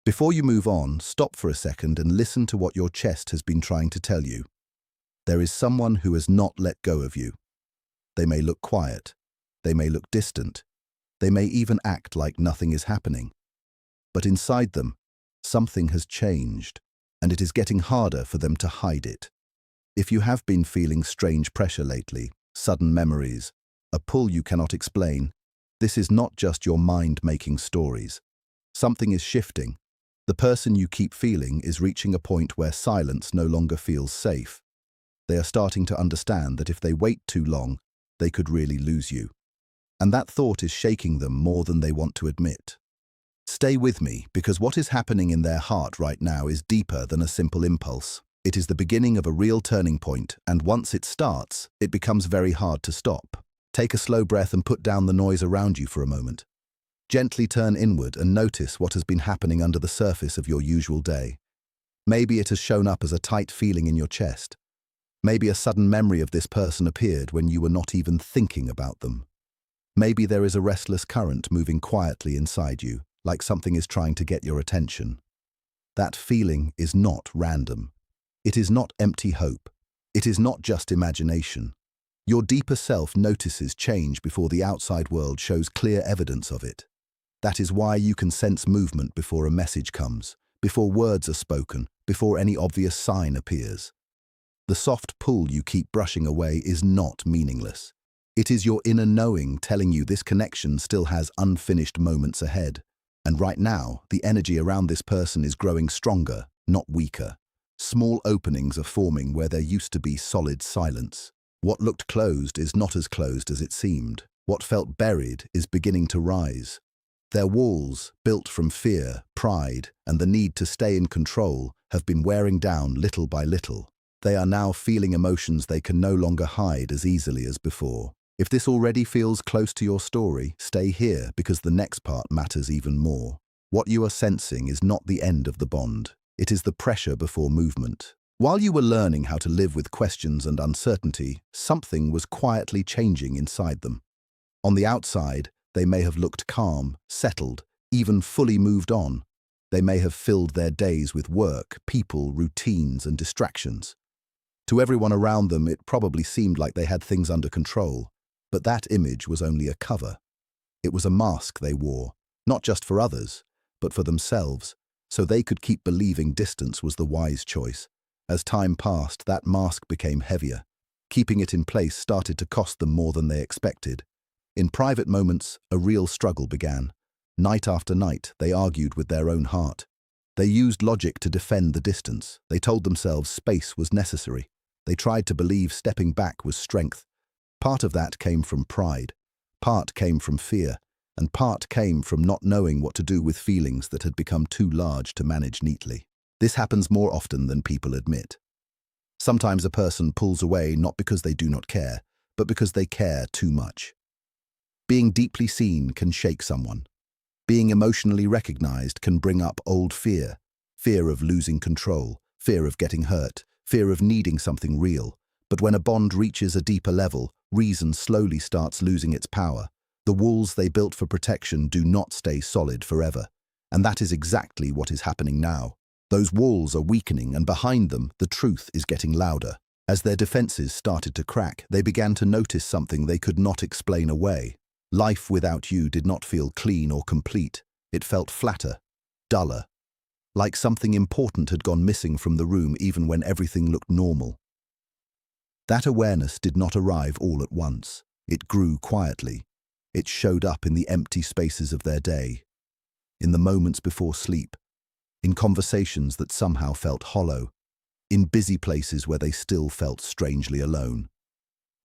Before you move on, stop for a second and listen to what your chest has been trying to tell you. There is someone who has not let go of you. They may look quiet. They may look distant. They may even act like nothing is happening. But inside them, something has changed, and it is getting harder for them to hide it. If you have been feeling strange pressure lately, sudden memories, a pull you cannot explain, this is not just your mind making stories. Something is shifting. The person you keep feeling is reaching a point where silence no longer feels safe. They are starting to understand that if they wait too long, they could really lose you. And that thought is shaking them more than they want to admit. Stay with me, because what is happening in their heart right now is deeper than a simple impulse. It is the beginning of a real turning point, and once it starts, it becomes very hard to stop. Take a slow breath and put down the noise around you for a moment. Gently turn inward and notice what has been happening under the surface of your usual day. Maybe it has shown up as a tight feeling in your chest. Maybe a sudden memory of this person appeared when you were not even thinking about them. Maybe there is a restless current moving quietly inside you, like something is trying to get your attention. That feeling is not random. It is not empty hope. It is not just imagination. Your deeper self notices change before the outside world shows clear evidence of it. That is why you can sense movement before a message comes, before words are spoken, before any obvious sign appears. The soft pull you keep brushing away is not meaningless. It is your inner knowing telling you this connection still has unfinished moments ahead. And right now, the energy around this person is growing stronger, not weaker. Small openings are forming where there used to be solid silence. What looked closed is not as closed as it seemed. What felt buried is beginning to rise. Their walls, built from fear, pride, and the need to stay in control, have been wearing down little by little. They are now feeling emotions they can no longer hide as easily as before. If this already feels close to your story, stay here, because the next part matters even more. What you are sensing is not the end of the bond. It is the pressure before movement. While you were learning how to live with questions and uncertainty, something was quietly changing inside them. On the outside, they may have looked calm, settled, even fully moved on. They may have filled their days with work, people, routines, and distractions. To everyone around them, it probably seemed like they had things under control. But that image was only a cover. It was a mask they wore, not just for others, but for themselves, so they could keep believing distance was the wise choice. As time passed, that mask became heavier. Keeping it in place started to cost them more than they expected. In private moments, a real struggle began. Night after night, they argued with their own heart. They used logic to defend the distance. They told themselves space was necessary. They tried to believe stepping back was strength. Part of that came from pride, part came from fear, and part came from not knowing what to do with feelings that had become too large to manage neatly. This happens more often than people admit. Sometimes a person pulls away not because they do not care, but because they care too much. Being deeply seen can shake someone. Being emotionally recognized can bring up old fear, fear of losing control, fear of getting hurt, fear of needing something real. But when a bond reaches a deeper level, reason slowly starts losing its power. The walls they built for protection do not stay solid forever. And that is exactly what is happening now. Those walls are weakening, and behind them, the truth is getting louder. As their defenses started to crack, they began to notice something they could not explain away. Life without you did not feel clean or complete. It felt flatter, duller, like something important had gone missing from the room even when everything looked normal. That awareness did not arrive all at once. It grew quietly. It showed up in the empty spaces of their day, in the moments before sleep, in conversations that somehow felt hollow, in busy places where they still felt strangely alone.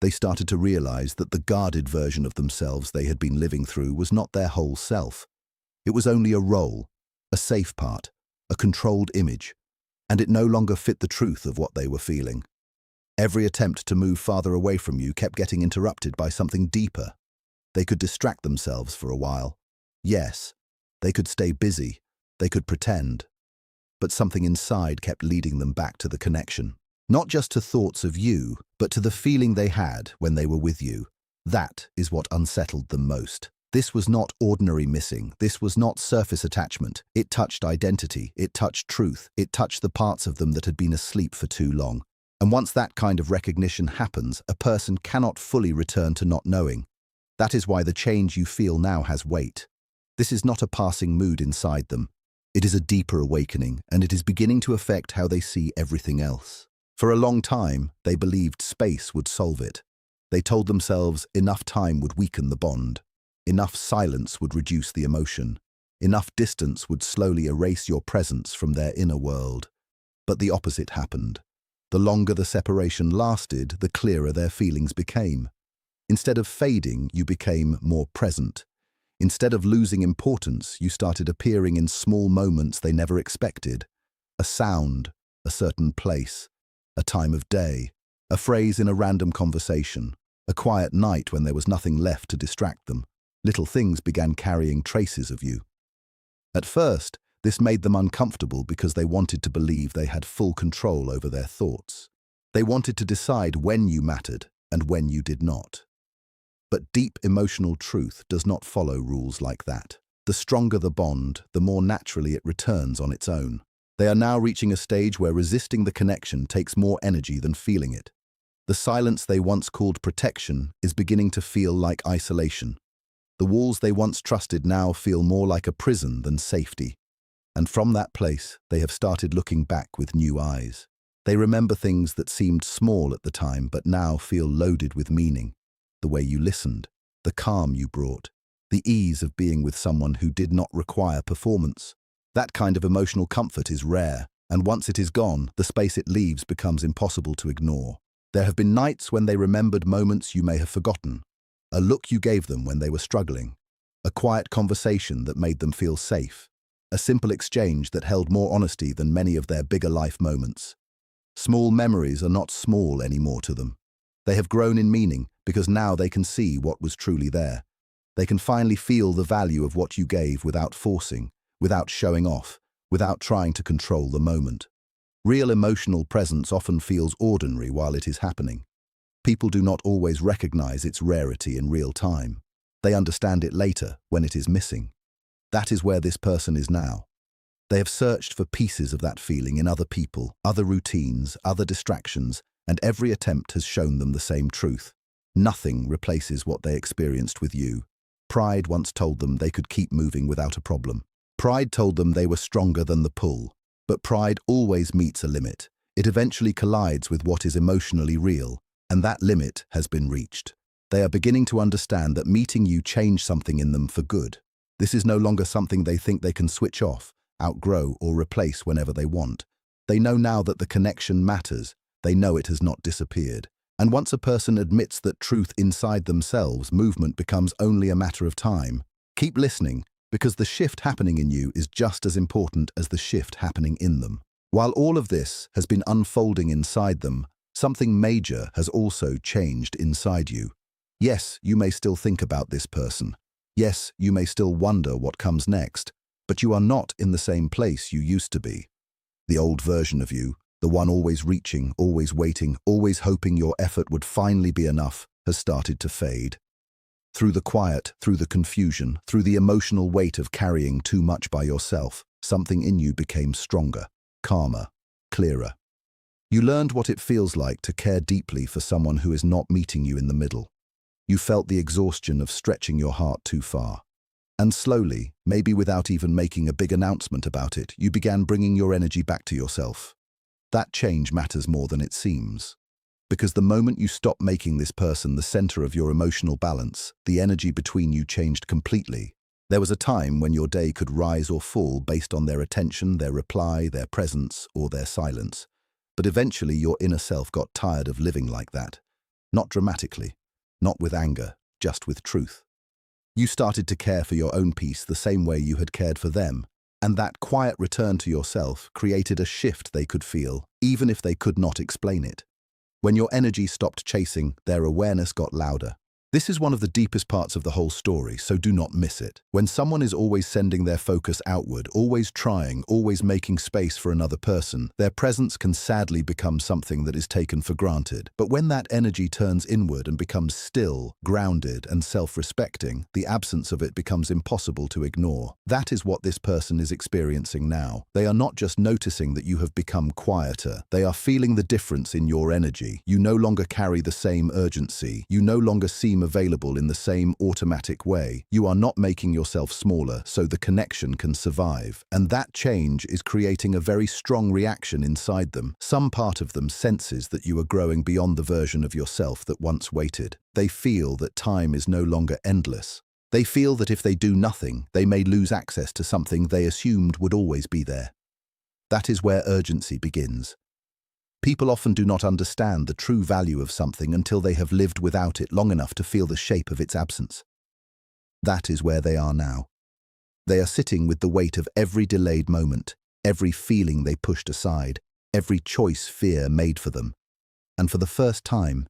They started to realize that the guarded version of themselves they had been living through was not their whole self. It was only a role, a safe part, a controlled image, and it no longer fit the truth of what they were feeling. Every attempt to move farther away from you kept getting interrupted by something deeper. They could distract themselves for a while. Yes, they could stay busy, they could pretend. But something inside kept leading them back to the connection. Not just to thoughts of you, but to the feeling they had when they were with you. That is what unsettled them most. This was not ordinary missing. This was not surface attachment. It touched identity. It touched truth. It touched the parts of them that had been asleep for too long. And once that kind of recognition happens, a person cannot fully return to not knowing. That is why the change you feel now has weight. This is not a passing mood inside them. It is a deeper awakening, and it is beginning to affect how they see everything else. For a long time, they believed space would solve it. They told themselves enough time would weaken the bond. Enough silence would reduce the emotion. Enough distance would slowly erase your presence from their inner world. But the opposite happened. The longer the separation lasted, the clearer their feelings became. Instead of fading, you became more present. Instead of losing importance, you started appearing in small moments they never expected. A sound, a certain place, a time of day, a phrase in a random conversation, a quiet night when there was nothing left to distract them. Little things began carrying traces of you. At first, this made them uncomfortable because they wanted to believe they had full control over their thoughts. They wanted to decide when you mattered and when you did not. But deep emotional truth does not follow rules like that. The stronger the bond, the more naturally it returns on its own. They are now reaching a stage where resisting the connection takes more energy than feeling it. The silence they once called protection is beginning to feel like isolation. The walls they once trusted now feel more like a prison than safety. And from that place, they have started looking back with new eyes. They remember things that seemed small at the time but now feel loaded with meaning. The way you listened, the calm you brought, the ease of being with someone who did not require performance. That kind of emotional comfort is rare, and once it is gone, the space it leaves becomes impossible to ignore. There have been nights when they remembered moments you may have forgotten. A look you gave them when they were struggling. A quiet conversation that made them feel safe. A simple exchange that held more honesty than many of their bigger life moments. Small memories are not small anymore to them. They have grown in meaning because now they can see what was truly there. They can finally feel the value of what you gave without forcing, without showing off, without trying to control the moment. Real emotional presence often feels ordinary while it is happening. People do not always recognize its rarity in real time. They understand it later, when it is missing. That is where this person is now. They have searched for pieces of that feeling in other people, other routines, other distractions, and every attempt has shown them the same truth. Nothing replaces what they experienced with you. Pride once told them they could keep moving without a problem. Pride told them they were stronger than the pull. But pride always meets a limit. It eventually collides with what is emotionally real, and that limit has been reached. They are beginning to understand that meeting you changed something in them for good. This is no longer something they think they can switch off, outgrow, or replace whenever they want. They know now that the connection matters. They know it has not disappeared. And once a person admits that truth inside themselves, movement becomes only a matter of time. Keep listening, because the shift happening in you is just as important as the shift happening in them. While all of this has been unfolding inside them, something major has also changed inside you. Yes, you may still think about this person. Yes, you may still wonder what comes next, but you are not in the same place you used to be. The old version of you, the one always reaching, always waiting, always hoping your effort would finally be enough, has started to fade. Through the quiet, through the confusion, through the emotional weight of carrying too much by yourself, something in you became stronger, calmer, clearer. You learned what it feels like to care deeply for someone who is not meeting you in the middle. You felt the exhaustion of stretching your heart too far. And slowly, maybe without even making a big announcement about it, you began bringing your energy back to yourself. That change matters more than it seems. Because the moment you stop making this person the center of your emotional balance, the energy between you changed completely. There was a time when your day could rise or fall based on their attention, their reply, their presence, or their silence. But eventually your inner self got tired of living like that. Not dramatically, not with anger, just with truth. You started to care for your own peace the same way you had cared for them. And that quiet return to yourself created a shift they could feel, even if they could not explain it. When your energy stopped chasing, their awareness got louder. This is one of the deepest parts of the whole story, so do not miss it. When someone is always sending their focus outward, always trying, always making space for another person, their presence can sadly become something that is taken for granted. But when that energy turns inward and becomes still, grounded, and self-respecting, the absence of it becomes impossible to ignore. That is what this person is experiencing now. They are not just noticing that you have become quieter, they are feeling the difference in your energy. You no longer carry the same urgency. You no longer seem available in the same automatic way. You are not making yourself smaller, so the connection can survive. And that change is creating a very strong reaction inside them. Some part of them senses that you are growing beyond the version of yourself that once waited. They feel that time is no longer endless. They feel that if they do nothing, they may lose access to something they assumed would always be there. That is where urgency begins. People often do not understand the true value of something until they have lived without it long enough to feel the shape of its absence. That is where they are now. They are sitting with the weight of every delayed moment, every feeling they pushed aside, every choice fear made for them. And for the first time,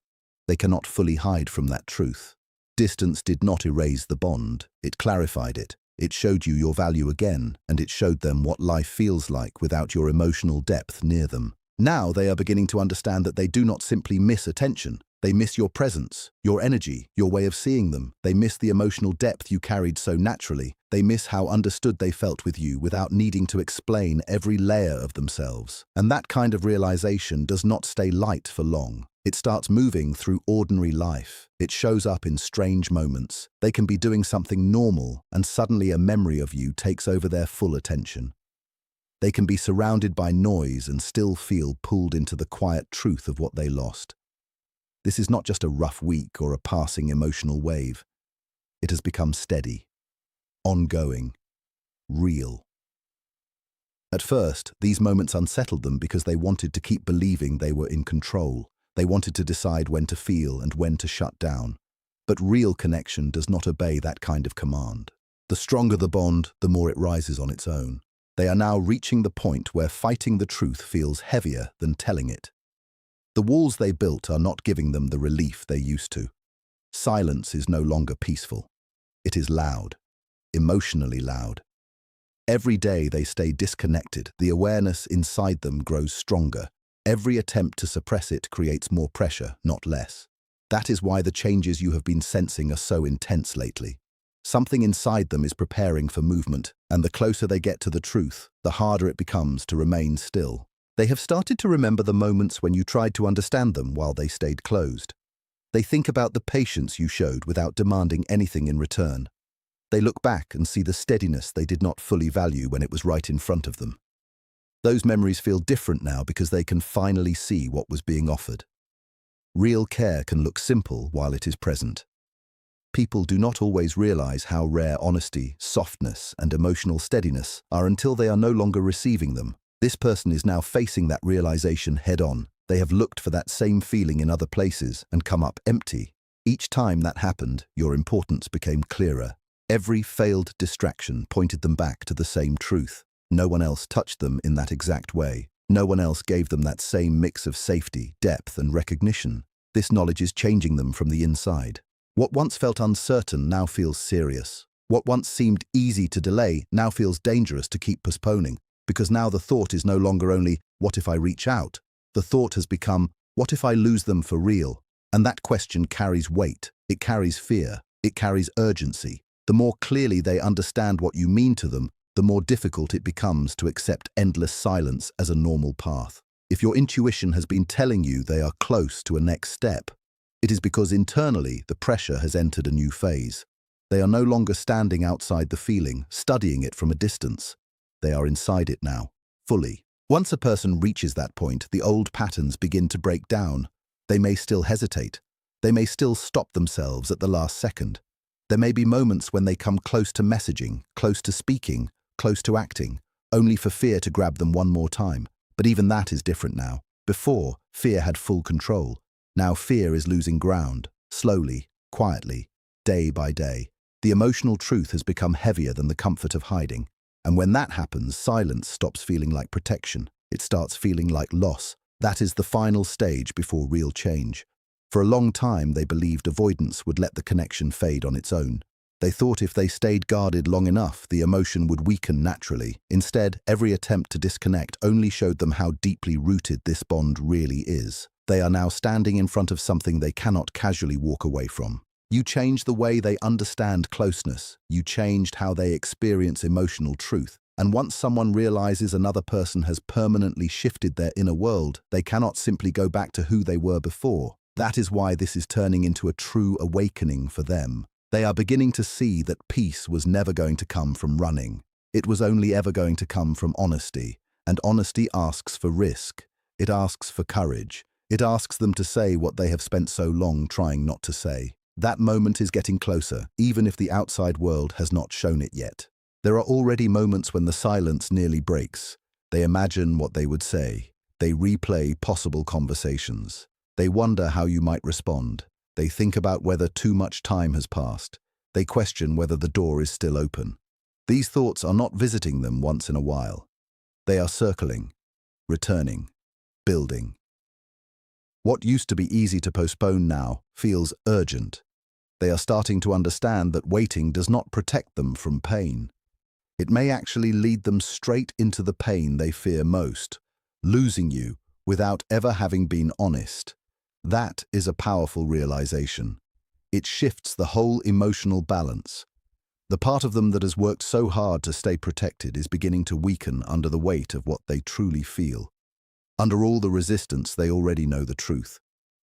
they cannot fully hide from that truth. Distance did not erase the bond, it clarified it. It showed you your value again, and it showed them what life feels like without your emotional depth near them. Now they are beginning to understand that they do not simply miss attention. They miss your presence, your energy, your way of seeing them. They miss the emotional depth you carried so naturally. They miss how understood they felt with you without needing to explain every layer of themselves. And that kind of realization does not stay light for long. It starts moving through ordinary life. It shows up in strange moments. They can be doing something normal, and suddenly a memory of you takes over their full attention. They can be surrounded by noise and still feel pulled into the quiet truth of what they lost. This is not just a rough week or a passing emotional wave. It has become steady, ongoing, real. At first, these moments unsettled them because they wanted to keep believing they were in control. They wanted to decide when to feel and when to shut down. But real connection does not obey that kind of command. The stronger the bond, the more it rises on its own. They are now reaching the point where fighting the truth feels heavier than telling it. The walls they built are not giving them the relief they used to. Silence is no longer peaceful. It is loud, emotionally loud. Every day they stay disconnected, the awareness inside them grows stronger. Every attempt to suppress it creates more pressure, not less. That is why the changes you have been sensing are so intense lately. Something inside them is preparing for movement, and the closer they get to the truth, the harder it becomes to remain still. They have started to remember the moments when you tried to understand them while they stayed closed. They think about the patience you showed without demanding anything in return. They look back and see the steadiness they did not fully value when it was right in front of them. Those memories feel different now because they can finally see what was being offered. Real care can look simple while it is present. People do not always realize how rare honesty, softness, and emotional steadiness are until they are no longer receiving them. This person is now facing that realization head-on. They have looked for that same feeling in other places and come up empty. Each time that happened, your importance became clearer. Every failed distraction pointed them back to the same truth. No one else touched them in that exact way. No one else gave them that same mix of safety, depth, and recognition. This knowledge is changing them from the inside. What once felt uncertain now feels serious. What once seemed easy to delay now feels dangerous to keep postponing, because now the thought is no longer only, what if I reach out? The thought has become, what if I lose them for real? And that question carries weight. It carries fear. It carries urgency. The more clearly they understand what you mean to them, the more difficult it becomes to accept endless silence as a normal path. If your intuition has been telling you they are close to a next step, it is because internally the pressure has entered a new phase. They are no longer standing outside the feeling, studying it from a distance. They are inside it now, fully. Once a person reaches that point, the old patterns begin to break down. They may still hesitate. They may still stop themselves at the last second. There may be moments when they come close to messaging, close to speaking, close to acting, only for fear to grab them one more time. But even that is different now. Before, fear had full control. Now fear is losing ground, slowly, quietly, day by day. The emotional truth has become heavier than the comfort of hiding. And when that happens, silence stops feeling like protection. It starts feeling like loss. That is the final stage before real change. For a long time, they believed avoidance would let the connection fade on its own. They thought if they stayed guarded long enough, the emotion would weaken naturally. Instead, every attempt to disconnect only showed them how deeply rooted this bond really is. They are now standing in front of something they cannot casually walk away from. You changed the way they understand closeness. You changed how they experience emotional truth. And once someone realizes another person has permanently shifted their inner world, they cannot simply go back to who they were before. That is why this is turning into a true awakening for them. They are beginning to see that peace was never going to come from running. It was only ever going to come from honesty. And honesty asks for risk. It asks for courage. It asks them to say what they have spent so long trying not to say. That moment is getting closer, even if the outside world has not shown it yet. There are already moments when the silence nearly breaks. They imagine what they would say. They replay possible conversations. They wonder how you might respond. They think about whether too much time has passed. They question whether the door is still open. These thoughts are not visiting them once in a while. They are circling, returning, building. What used to be easy to postpone now feels urgent. They are starting to understand that waiting does not protect them from pain. It may actually lead them straight into the pain they fear most, losing you without ever having been honest. That is a powerful realization. It shifts the whole emotional balance. The part of them that has worked so hard to stay protected is beginning to weaken under the weight of what they truly feel. Under all the resistance, they already know the truth.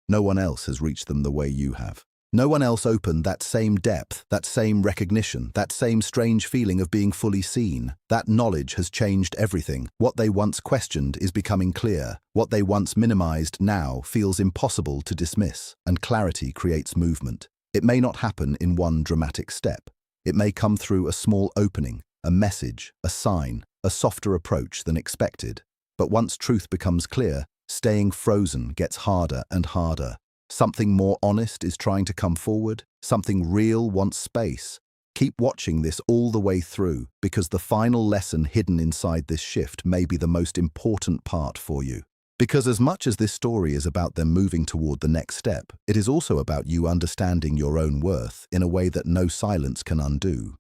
No one else has reached them the way you have. No one else opened that same depth, that same recognition, that same strange feeling of being fully seen. That knowledge has changed everything. What they once questioned is becoming clear. What they once minimized now feels impossible to dismiss, and clarity creates movement. It may not happen in one dramatic step. It may come through a small opening, a message, a sign, a softer approach than expected. But once truth becomes clear, staying frozen gets harder and harder. Something more honest is trying to come forward. Something real wants space. Keep watching this all the way through, because the final lesson hidden inside this shift may be the most important part for you. Because as much as this story is about them moving toward the next step, it is also about you understanding your own worth in a way that no silence can undo.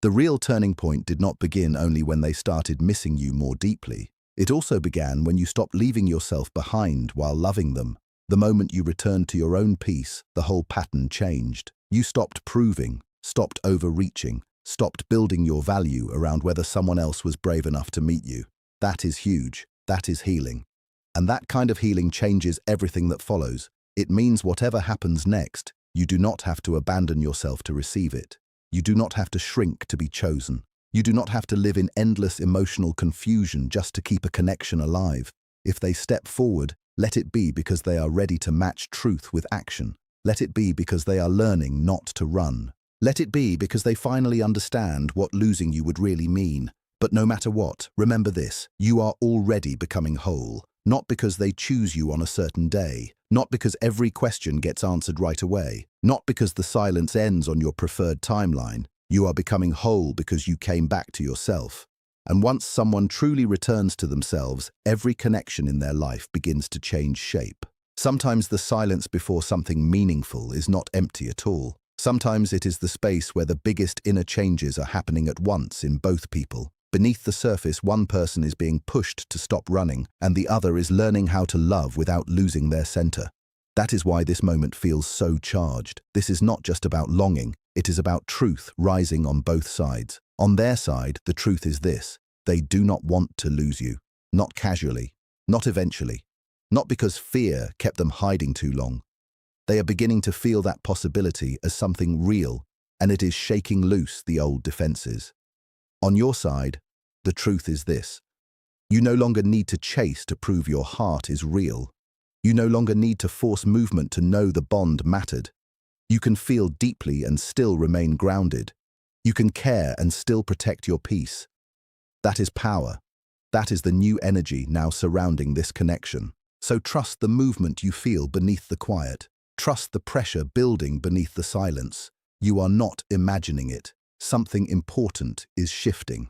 The real turning point did not begin only when they started missing you more deeply. It also began when you stopped leaving yourself behind while loving them. The moment you returned to your own peace, the whole pattern changed. You stopped proving, stopped overreaching, stopped building your value around whether someone else was brave enough to meet you. That is huge. That is healing. And that kind of healing changes everything that follows. It means whatever happens next, you do not have to abandon yourself to receive it. You do not have to shrink to be chosen. You do not have to live in endless emotional confusion just to keep a connection alive. If they step forward, let it be because they are ready to match truth with action. Let it be because they are learning not to run. Let it be because they finally understand what losing you would really mean. But no matter what, remember this: you are already becoming whole. Not because they choose you on a certain day. Not because every question gets answered right away. Not because the silence ends on your preferred timeline. You are becoming whole because you came back to yourself. And once someone truly returns to themselves, every connection in their life begins to change shape. Sometimes the silence before something meaningful is not empty at all. Sometimes it is the space where the biggest inner changes are happening at once in both people. Beneath the surface, one person is being pushed to stop running, and the other is learning how to love without losing their center. That is why this moment feels so charged. This is not just about longing, it is about truth rising on both sides. On their side, the truth is this: they do not want to lose you. Not casually, not eventually, not because fear kept them hiding too long. They are beginning to feel that possibility as something real, and it is shaking loose the old defenses. On your side, the truth is this: you no longer need to chase to prove your heart is real. You no longer need to force movement to know the bond mattered. You can feel deeply and still remain grounded. You can care and still protect your peace. That is power. That is the new energy now surrounding this connection. So trust the movement you feel beneath the quiet. Trust the pressure building beneath the silence. You are not imagining it. Something important is shifting.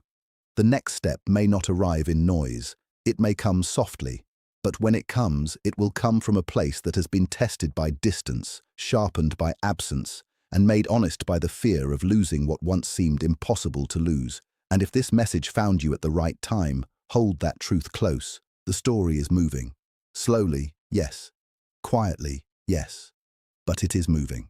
The next step may not arrive in noise. It may come softly, But when it comes, it will come from a place that has been tested by distance, sharpened by absence, and made honest by the fear of losing what once seemed impossible to lose. And if this message found you at the right time, hold that truth close. The story is moving. Slowly, yes. Quietly, yes. But it is moving.